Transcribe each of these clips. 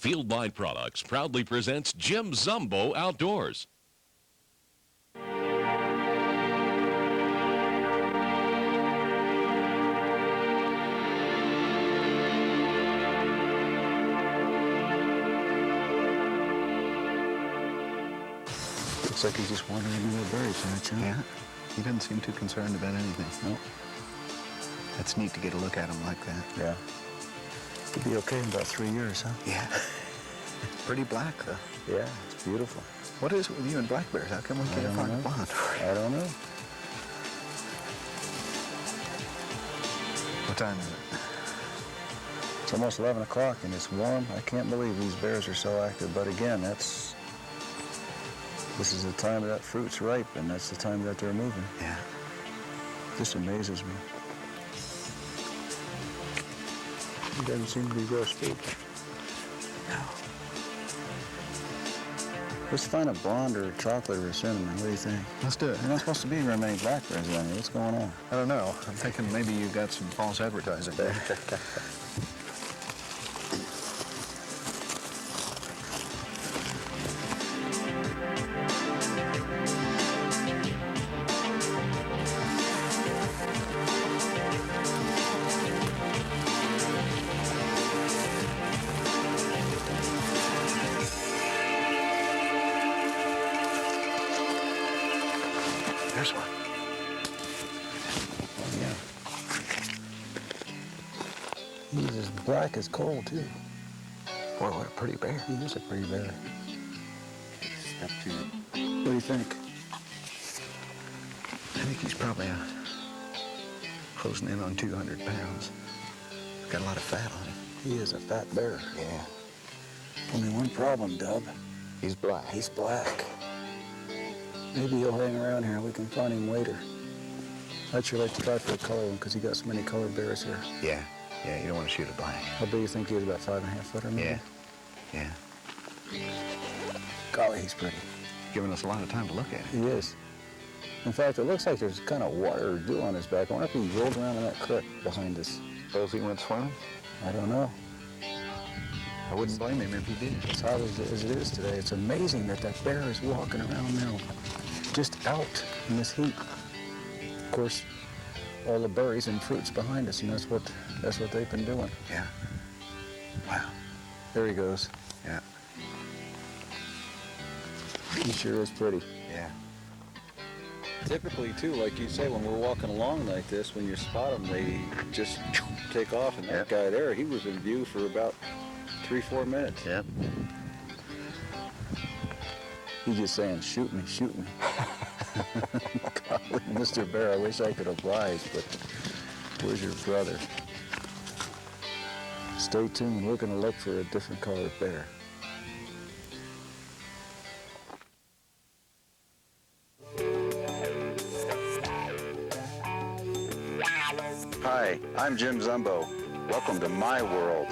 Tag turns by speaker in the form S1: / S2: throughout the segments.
S1: Fieldline Products proudly presents Jim Zumbo Outdoors.
S2: Looks like he's just wandering into the berry patch, huh?
S3: Yeah. He doesn't seem too concerned about anything.
S2: Nope.
S3: That's neat to get a look at him like that.
S2: Yeah. He'll be okay in about 3 years, huh?
S3: Yeah. Pretty black, though.
S2: Yeah, it's beautiful.
S3: What is it with you and black bears? How come we can't find a bond?
S2: I don't know.
S3: What time is it?
S2: It's almost 11 o'clock and it's warm. I can't believe these bears are so active. But again, this is the time that fruit's ripe, and that's the time that they're moving.
S3: Yeah.
S2: This amazes me. He doesn't seem to be real spooked.
S3: No.
S2: Let's find a blonde or a chocolate or a cinnamon. What do you think?
S3: Let's do it.
S2: You're not supposed to be very many black bears down here. What's going on?
S3: I don't know. I'm thinking maybe you got some false advertising there. There's one.
S2: Oh, yeah. He's as black as coal, too.
S3: Boy, what a pretty bear.
S2: He is a pretty bear.
S3: Step two.
S2: What do you think?
S3: I think he's probably closing in on 200 pounds. He's got a lot of fat on him.
S2: He is a fat bear.
S3: Yeah.
S2: Only one problem, Dub.
S3: He's black.
S2: He's black. Maybe he'll hang around here and we can find him later. I'd sure like to try for a color one because he got so many colored bears here.
S3: Yeah. Yeah, you don't want to shoot a black.
S2: How big do you think he is? About 5.5 footer, maybe?
S3: Yeah. Yeah.
S2: Golly, he's pretty.
S3: Giving us a lot of time to look at him.
S2: He is. In fact, it looks like there's kind of water or dew on his back. I wonder if he rolled around in that creek behind us.
S3: Suppose he went swimming?
S2: I don't know.
S3: I wouldn't blame him if he did.
S2: As hot as it is today, it's amazing that that bear is walking around now, just out in this heat. Of course, all the berries and fruits behind us, and that's what they've been doing.
S3: Yeah. Wow.
S2: There he goes.
S3: Yeah.
S2: He sure is pretty.
S3: Yeah.
S2: Typically, too, like you say, when we're walking along like this, when you spot them, they just take off. And that guy there, he was in view for about 3-4 minutes.
S3: Yep.
S2: He's just saying, shoot me, shoot me. Golly, Mr. Bear, I wish I could oblige, but where's your brother? Stay tuned. We're going to look for a different colored bear. Hi, I'm Jim Zumbo. Welcome to my world.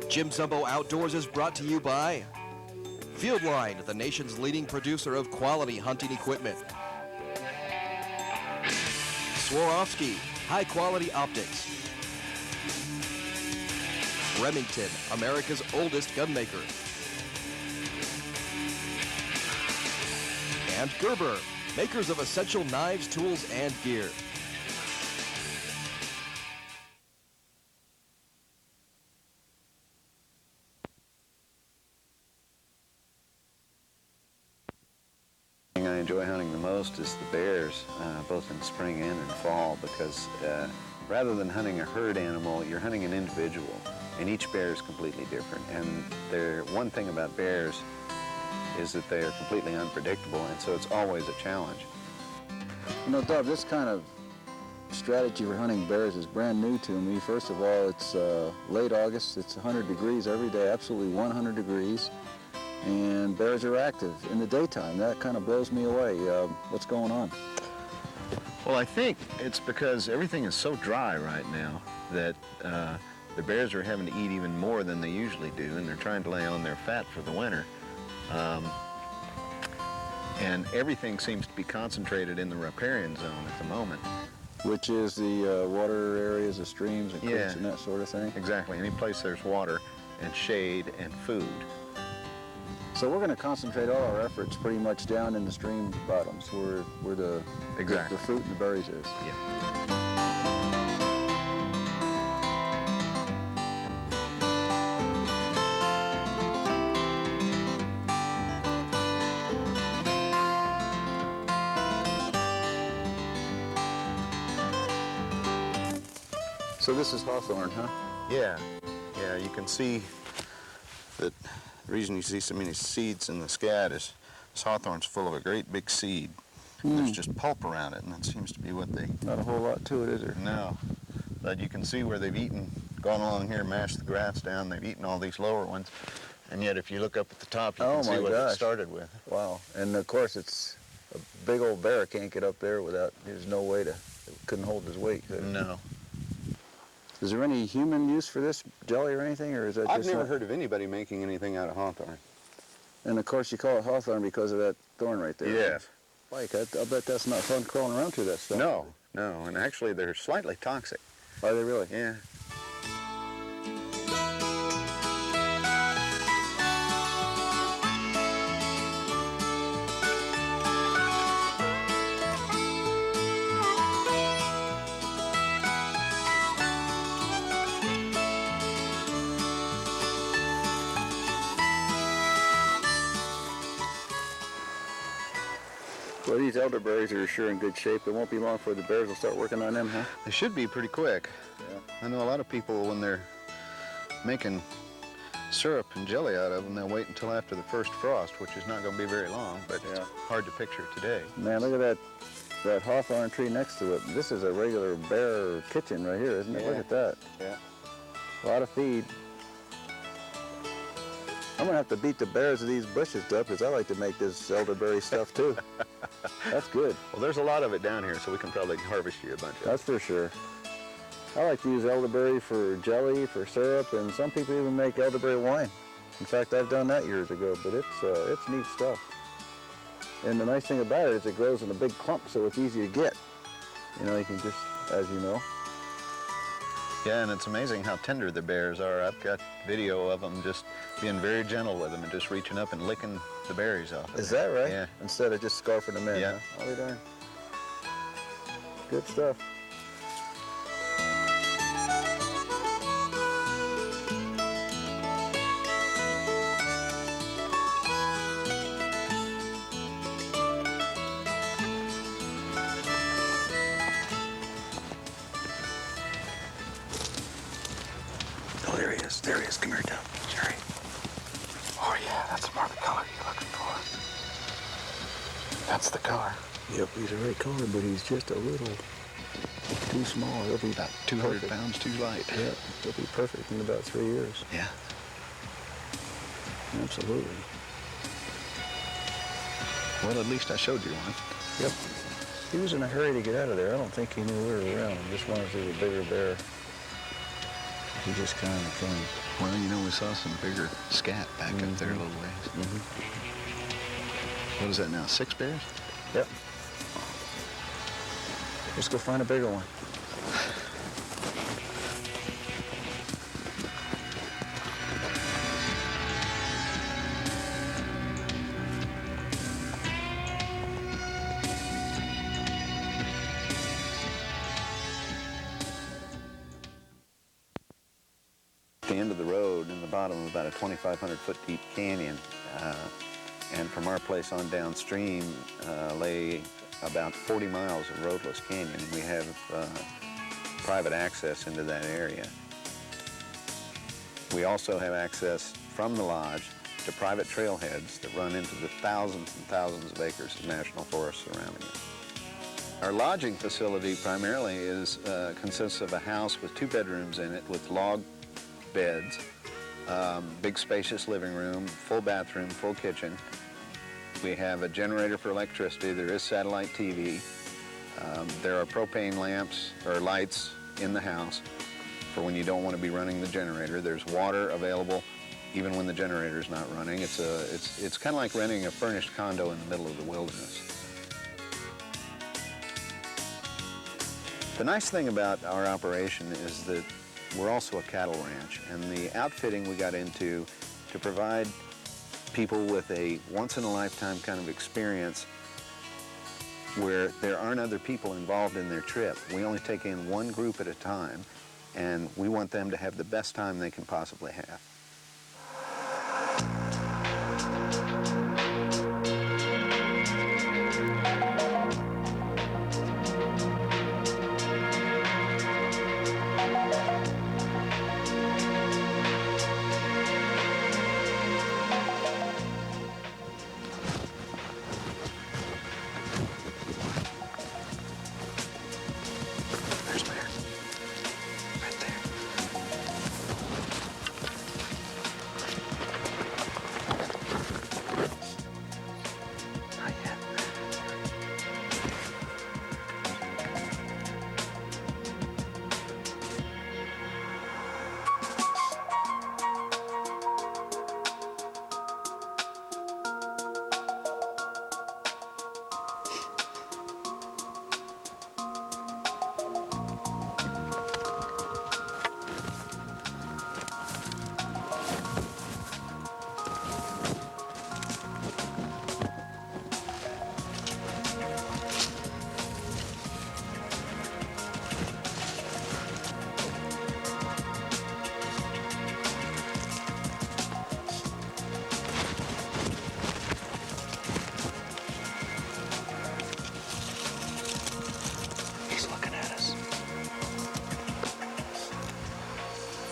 S4: Jim Zumbo Outdoors is brought to you by Fieldline, the nation's leading producer of quality hunting equipment. Swarovski, high-quality optics. Remington, America's oldest gunmaker. And Gerber, makers of essential knives, tools, and gear.
S2: I enjoy hunting the most is the bears, both in spring and in fall, because
S3: rather than hunting a herd animal, you're hunting an individual, and each bear is completely different. And one thing about bears is that they are completely unpredictable, and so it's always a challenge.
S2: You know, Dov, this kind of strategy for hunting bears is brand new to me. First of all, it's late August. It's 100 degrees every day, absolutely 100 degrees. And bears are active in the daytime. That kind of blows me away. What's going on?
S3: Well, I think it's because everything is so dry right now that the bears are having to eat even more than they usually do, and they're trying to lay on their fat for the winter. And everything seems to be concentrated in the riparian zone at the moment.
S2: Which is the water areas, the streams and creeks
S3: Yeah.
S2: and that sort of thing?
S3: Exactly. Any place there's water and shade and food.
S2: So we're going to concentrate all our efforts pretty much down in the stream bottoms where the
S3: Exactly.
S2: the fruit and the berries is.
S3: Yeah.
S2: So this is hawthorn, huh?
S3: Yeah. Yeah, you can see that the reason you see so many seeds in the scat is this hawthorn's full of a great big seed. There's just pulp around it, and that seems to be what they
S2: Not a whole lot to it, is there?
S3: know. But you can see where they've gone along here, mashed the grass down, they've eaten all these lower ones. And yet if you look up at the top, you
S2: Oh,
S3: can see
S2: my
S3: what
S2: gosh.
S3: it started with.
S2: Wow. And of course, it's a big old bear can't get up there without, there's no way to, it couldn't hold his weight. could it?
S3: No.
S2: Is there any human use for this jelly or anything, or is that
S3: I've
S2: just
S3: never
S2: not-
S3: heard of anybody making anything out of hawthorn.
S2: And of course, you call it hawthorn because of that thorn right there.
S3: Yes.
S2: Mike, I'll bet that's not fun crawling around through that stuff.
S3: No, no, and actually they're slightly toxic.
S2: Are they really?
S3: Yeah.
S2: Well, these elderberries are sure in good shape. It won't be long before the bears will start working on them, huh?
S3: They should be pretty quick.
S2: Yeah.
S3: I know a lot of people, when they're making syrup and jelly out of them, they'll wait until after the first frost, which is not going to be very long, but it's
S2: Yeah.
S3: hard to picture today.
S2: Man, look at that hawthorn tree next to it. This is a regular bear kitchen right here, isn't it? Look
S3: Yeah.
S2: at that.
S3: Yeah.
S2: A lot of feed. I'm gonna have to beat the bears of these bushes, Duff, because I like to make this elderberry stuff too. That's good.
S3: Well, there's a lot of it down here, so we can probably harvest you a bunch of it.
S2: That's for sure. I like to use elderberry for jelly, for syrup, and some people even make elderberry wine. In fact, I've done that years ago, but it's neat stuff. And the nice thing about it is it grows in a big clump, so it's easy to get. You know, you can just, as you know.
S3: Yeah, and it's amazing how tender the bears are. I've got video of them just being very gentle with them and just reaching up and licking the berries off of
S2: Is
S3: them.
S2: that right?
S3: Yeah.
S2: Instead of just scarfing them in,
S3: Yeah.
S2: huh? I'll be darned. Good stuff.
S3: Oh, there he is. There he is. Come here, Tom. Jerry. Oh, yeah, that's more the color you're looking for. That's the color.
S2: Yep, he's a right color, but he's just a little too small. He'll be
S3: About 200
S2: perfect.
S3: pounds too light.
S2: Yeah, he'll be perfect in about 3 years.
S3: Yeah.
S2: Absolutely.
S3: Well, at least I showed you one.
S2: Yep. He was in a hurry to get out of there. I don't think he knew we were around. He just wanted to see the bigger bear. He just kind of came.
S3: Well, you know, we saw some bigger scat back up there a little ways. What is that now, 6 bears?
S2: Yep. Let's go find a bigger one.
S3: At the end of the road in the bottom of about a 2,500 foot deep canyon. And from our place on downstream lay about 40 miles of roadless canyon. We have private access into that area. We also have access from the lodge to private trailheads that run into the thousands and thousands of acres of national forest surrounding it. Our lodging facility primarily consists of a house with 2 bedrooms in it with log beds, big spacious living room, full bathroom, full kitchen. We have a generator for electricity. There is satellite TV. There are propane lamps or lights in the house for when you don't want to be running the generator. There's water available even when the generator is not running. It's kind of like renting a furnished condo in the middle of the wilderness. The nice thing about our operation is that we're also a cattle ranch, and the outfitting we got into to provide people with a once-in-a-lifetime kind of experience where there aren't other people involved in their trip. We only take in one group at a time, and we want them to have the best time they can possibly have.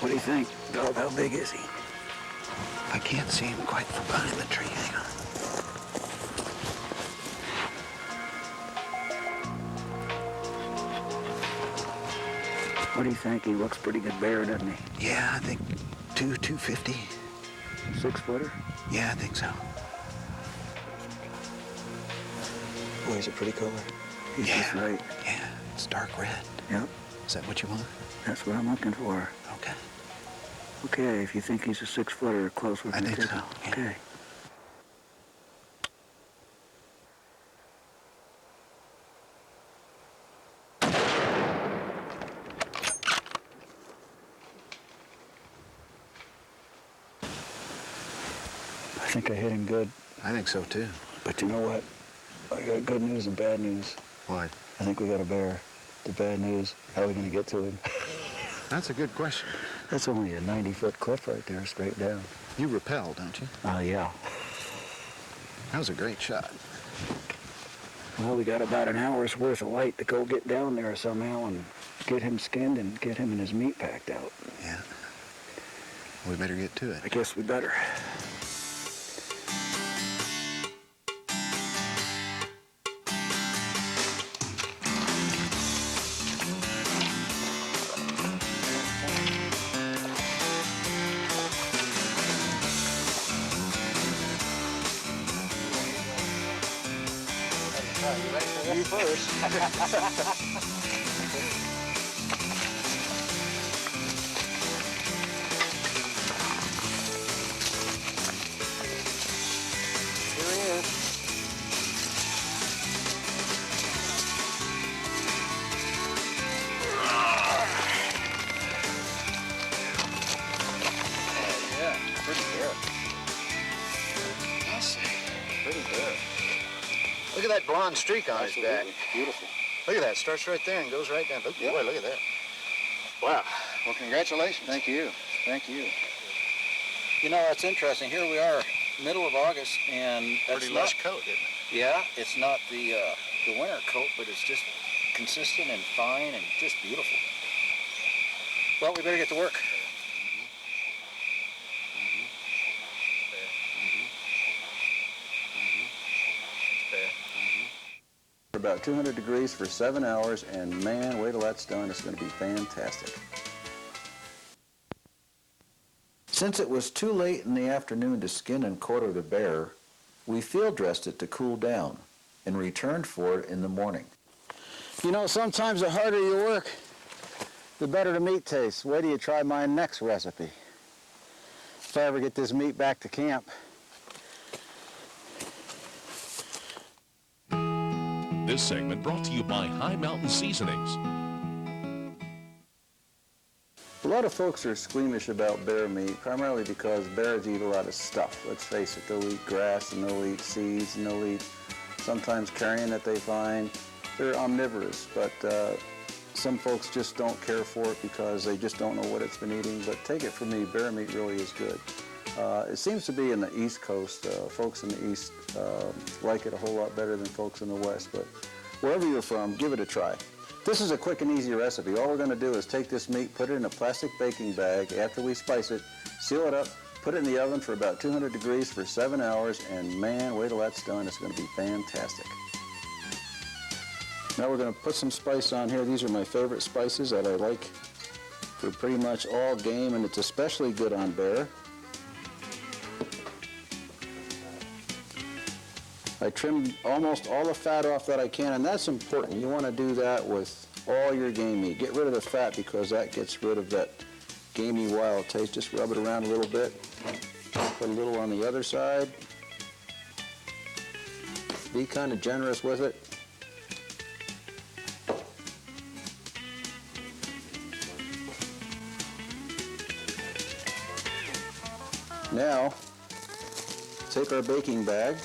S2: What do you think, dog? How big is he?
S3: I can't see him quite from behind the tree. Hang on.
S2: What do you think? He looks pretty good bear, doesn't he?
S3: Yeah, I think 250.
S2: 6-footer?
S3: Yeah, I think so.
S2: Boy, he's a pretty color. He's just right.
S3: Yeah, it's dark red.
S2: Yep,
S3: Is that what you want?
S2: that's what I'm looking for.
S3: Okay.
S2: Okay, if you think he's a 6-footer, close with
S3: I
S2: me,
S3: think
S2: too.
S3: so, yeah.
S2: Okay. I think I hit him good,
S3: I think so too.
S2: but you know what? I got good news and bad news.
S3: What?
S2: I think we got a bear. The bad news, how are we gonna get to him?
S3: That's a good question.
S2: That's only a 90-foot cliff right there, straight down.
S3: You rappel, don't you?
S2: Oh, yeah.
S3: That was a great shot.
S2: Well, we got about an hour's worth of light to go get down there somehow and get him skinned and get him and his meat packed out.
S3: Yeah. We better get to it.
S2: I guess we better. You first. Here he is. Yeah, pretty good. I'll say, pretty good. Look at that blonde streak on his back. Beautiful. Look at that. Starts right there and goes right down. Look, boy, look at that. Wow. Well, congratulations. Thank you. Thank you.
S5: You know, that's interesting. Here we are, middle of August, and that's
S3: Pretty
S5: not,
S3: lush coat, isn't it?
S5: yeah, it's not the winter coat, but it's just consistent and fine and just beautiful. Well, we better get to work.
S2: About 200 degrees for 7 hours, and man, wait till that's done. It's going to be fantastic. Since it was too late in the afternoon to skin and quarter the bear, we field dressed it to cool down and returned for it in the morning. You know, sometimes the harder you work, the better the meat tastes. Wait till you try my next recipe. If I ever get this meat back to camp.
S1: This segment brought to you by High Mountain Seasonings.
S2: A lot of folks are squeamish about bear meat, primarily because bears eat a lot of stuff. Let's face it, they'll eat grass and they'll eat seeds and they'll eat sometimes carrion that they find. They're omnivorous, but some folks just don't care for it because they just don't know what it's been eating. But take it from me, bear meat really is good. It seems to be in the East Coast. Folks in the East like it a whole lot better than folks in the West. But wherever you're from, give it a try. This is a quick and easy recipe. All we're going to do is take this meat, put it in a plastic baking bag after we spice it, seal it up, put it in the oven for about 200 degrees for 7 hours, and man, wait till that's done. It's going to be fantastic. Now we're going to put some spice on here. These are my favorite spices that I like for pretty much all game, and it's especially good on bear. I trimmed almost all the fat off that I can, and that's important. You want to do that with all your game meat. Get rid of the fat because that gets rid of that gamey wild taste. Just rub it around a little bit. Put a little on the other side. Be kind of generous with it. Now, take our baking bag.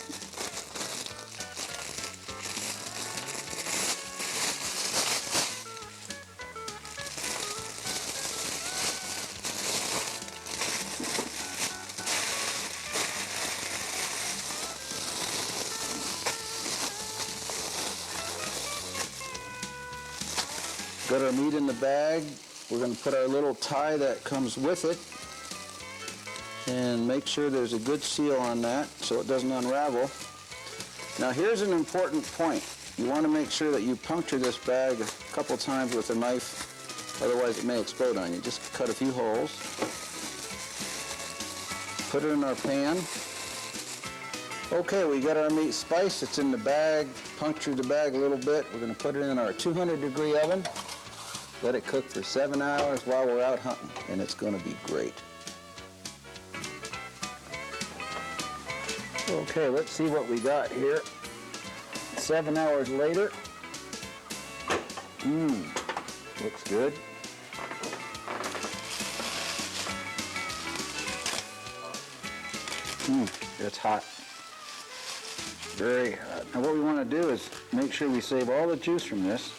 S2: Got our meat in the bag. We're going to put our little tie that comes with it and make sure there's a good seal on that so it doesn't unravel. Now here's an important point. You want to make sure that you puncture this bag a couple times with a knife, otherwise it may explode on you. Just cut a few holes. Put it in our pan. Okay, we got our meat spiced. It's in the bag. Puncture the bag a little bit. We're going to put it in our 200-degree oven. Let it cook for 7 hours while we're out hunting, and it's going to be great. Okay, let's see what we got here. 7 hours later. Looks good. It's hot. Very hot. Now what we want to do is make sure we save all the juice from this.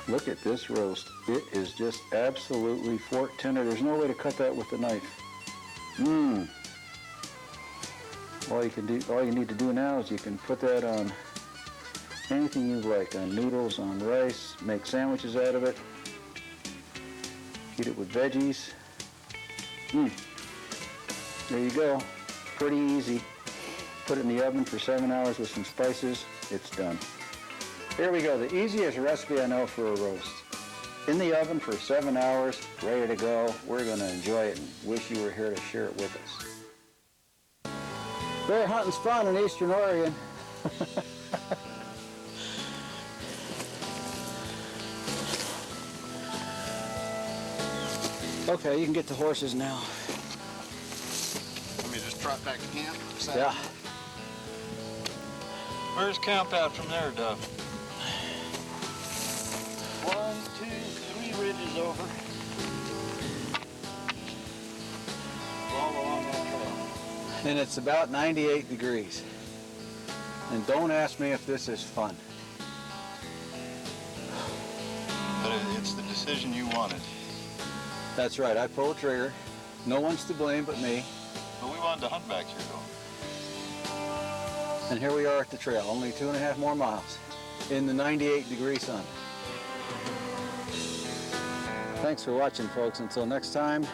S2: Look at this roast. It is just absolutely fork tender. There's no way to cut that with a knife. All you need to do now is you can put that on anything you like, on noodles, on rice, make sandwiches out of it. Eat it with veggies. There you go. Pretty easy. Put it in the oven for 7 hours with some spices. It's done. Here we go, the easiest recipe I know for a roast. In the oven for 7 hours, ready to go. We're going to enjoy it and wish you were here to share it with us. Bear hunting's fun in Eastern Oregon. Okay, you can get the horses now.
S3: Let me just trot back to camp.
S2: Yeah.
S5: Where's camp out from there, Duff? 1, 2, 3 ridges over. All along that trail.
S2: And it's about 98 degrees. And don't ask me if this is fun.
S3: But it's the decision you wanted.
S2: That's right, I pulled the trigger. No one's to blame but me.
S3: But we wanted to hunt back here, though.
S2: And here we are at the trail, only 2.5 more miles in the 98-degree sun. Thanks for watching, folks. Until next time,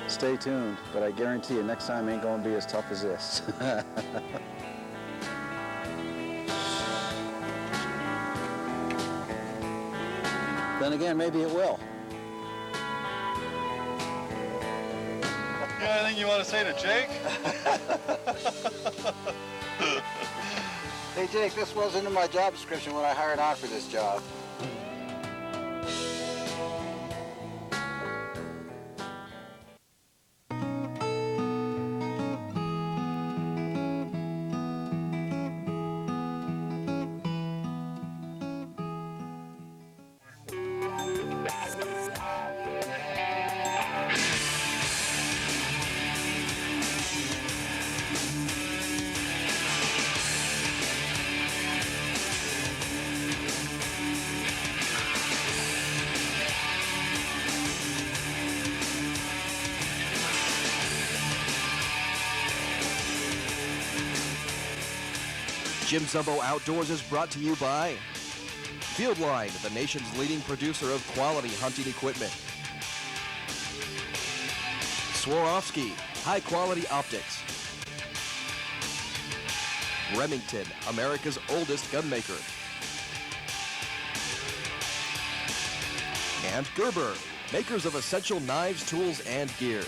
S2: stay tuned. But I guarantee you, next time ain't gonna be as tough as this. Then again, maybe it will.
S6: You got anything you want to say to Jake?
S5: Hey, Jake, this wasn't in my job description when I hired on for this job.
S4: Jim Zumbo Outdoors is brought to you by Fieldline, the nation's leading producer of quality hunting equipment. Swarovski, high-quality optics. Remington, America's oldest gunmaker. And Gerber, makers of essential knives, tools, and gear.